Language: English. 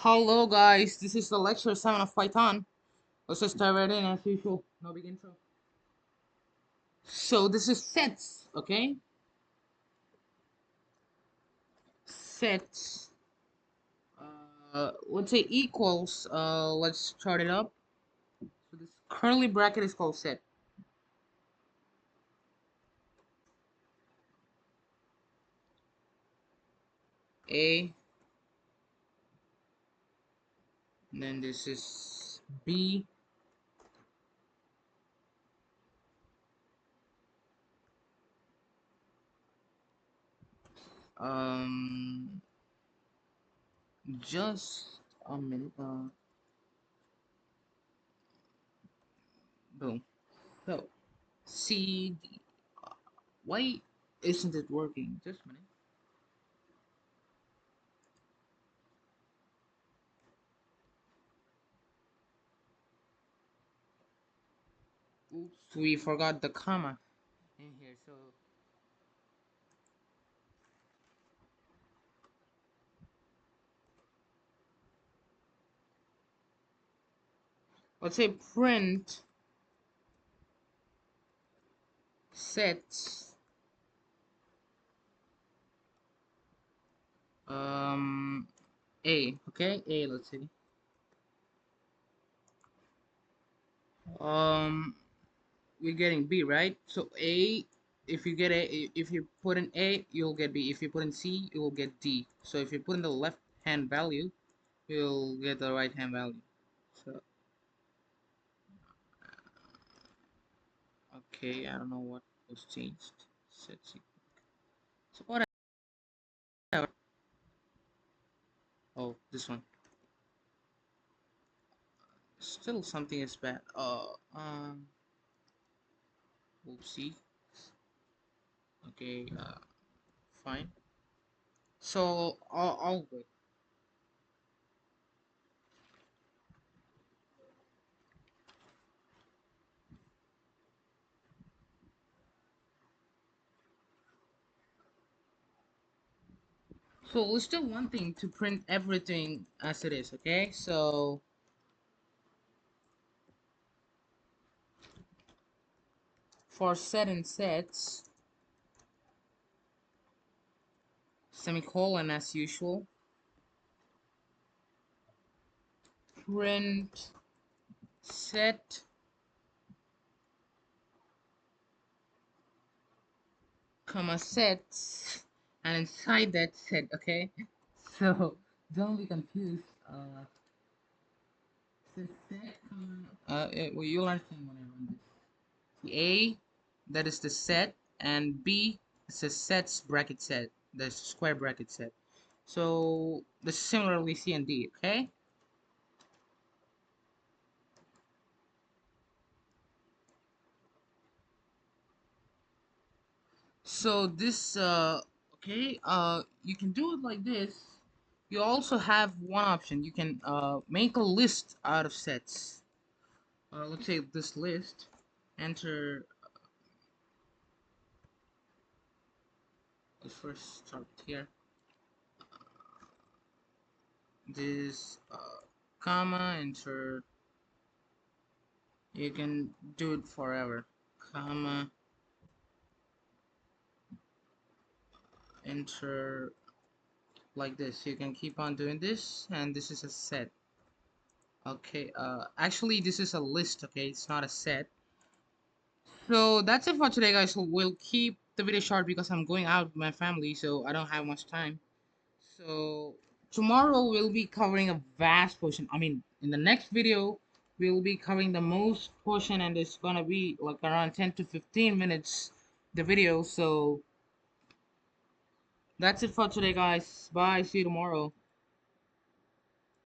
Hello guys, this is the lecture 7 of Python. Let's just dive right in as usual. No big intro. So this is sets, okay? Sets. Let's say equals. Let's start it up. So this curly bracket is called set. A. And then this is B. Um, just a minute. Boom. So C. D. Why isn't it working? Just a minute. Oops, we forgot the comma in here. So let's say print sets um A. Okay, A. Let's see. Um, we're getting B, right? So A. If you get A, if you put in A, you'll get B. If you put in C, you will get D. So if you put in the left hand value, you'll get the right hand value. So okay, I don't know what was changed. Set C. So whatever. Oh, this one. Still something is bad. Oopsie. Okay, fine. So I'll wait. So let's do one thing to print everything as it is, okay? So for set and sets, semicolon as usual, print set comma sets, and inside that set, okay? So don't be confused. So set comma, well, you'll understand when I run this. The A, that is the set, and B is the sets bracket set, the square bracket set. So the similarly C and D, okay? So this okay, you can do it like this. You also have one option. You can make a list out of sets. Let's say this list. Enter. Let's first start here. This comma. Enter. You can do it forever. Comma. Enter. Like this. You can keep on doing this, and this is a set. Okay. Actually, this is a list. Okay, it's not a set. So that's it for today, guys. So we'll keep the video short because I'm going out with my family, so I don't have much time. So tomorrow we'll be covering a vast portion. I mean, in the next video, we'll be covering the most portion, and it's gonna be like around 10 to 15 minutes the video. So that's it for today, guys. Bye. See you tomorrow.